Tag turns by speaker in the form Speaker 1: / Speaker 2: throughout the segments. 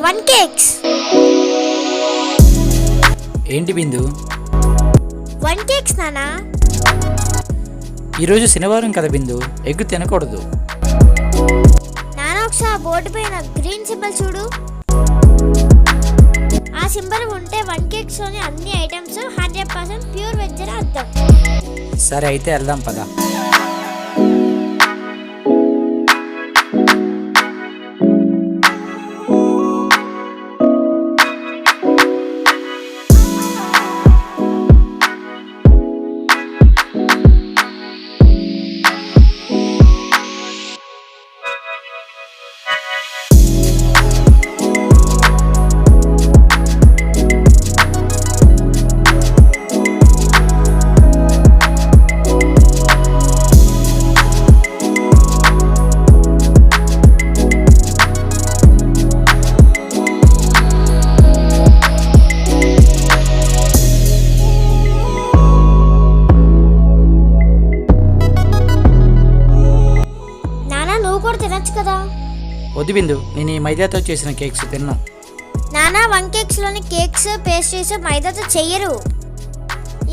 Speaker 1: One cakes.
Speaker 2: ఏంటి బిందు?
Speaker 1: One cakes నానా.
Speaker 2: ఈరోజు శనివారం కదా బిందు, ఎగ్ తినకూడదు.
Speaker 1: నానా ఒకసారి బోర్డు పైన గ్రీన్ సింబల్ చూడు. ఆ సింబల్ ఉంటే వన్ కేక్స్ లోని అన్ని ఐటమ్స్ 100% ప్యూర్ వెజ్ అని అర్థం.
Speaker 2: సరే అయితే వెళ్దాం పద.
Speaker 1: తినచ్చు కదా.
Speaker 2: వద్దు బిందు, నేను ఈ మైదాతో చేసిన కేక్స్ తిన్నా.
Speaker 1: నానా వన్ కేక్స్ లోని కేక్స్ పేస్ట్రీస్ మైదాతో చెయ్యరు.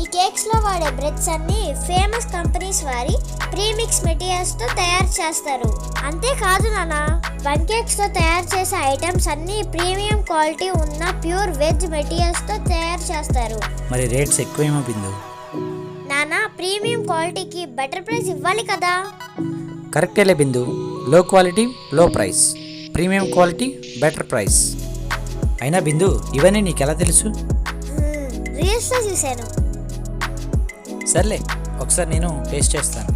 Speaker 1: ఈ కేక్స్ లో వాడే బ్రెడ్స్ అన్ని ఫేమస్ కంపెనీస్ వారి ప్రీమిక్స్ మెటీరియల్స్ తో తయారు చేస్తారు. అంతేకాదు నానా, వన్ కేక్స్ తో తయారు చేసే ఐటమ్స్ అన్ని ప్రీమియం క్వాలిటీ ఉన్న ప్యూర్ వెజ్ మెటీరియల్స్ తో తయారు చేస్తారు.
Speaker 2: మరి రేట్స్ ఎక్కువేమో బిందు.
Speaker 1: నానా, ప్రీమియం క్వాలిటీకి బెటర్ ప్రైస్ ఇవ్వాలి కదా.
Speaker 2: కరెక్టేలే బిందు, లో క్వాలిటీ లో price, premium quality better price. అయినా బిందు, ఇవన్నీ నీకెలా తెలుసు?
Speaker 1: రీల్స్లో చూశాను.
Speaker 2: సర్లే, ఒకసారి నేను టేస్ట్ చేస్తాను.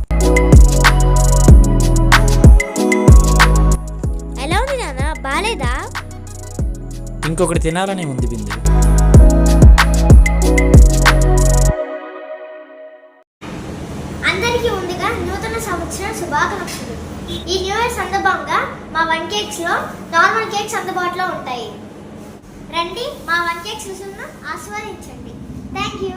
Speaker 1: ఎలా ఉంది నాన్న, బాలేదా?
Speaker 2: ఇంకొకటి తినాలని ఉంది బిందు.
Speaker 1: అందరికీ ముందుగా నూతన సంవత్సర శుభాకాంక్షలు. ఈ న్యూ ఇయర్ సందర్భంగా మా వన్ కేక్స్ లో నార్మల్ కేక్స్ అందుబాటులో ఉంటాయి. రండి, మా వన్ కేక్స్ రుచులను ఆస్వాదించండి. Thank you.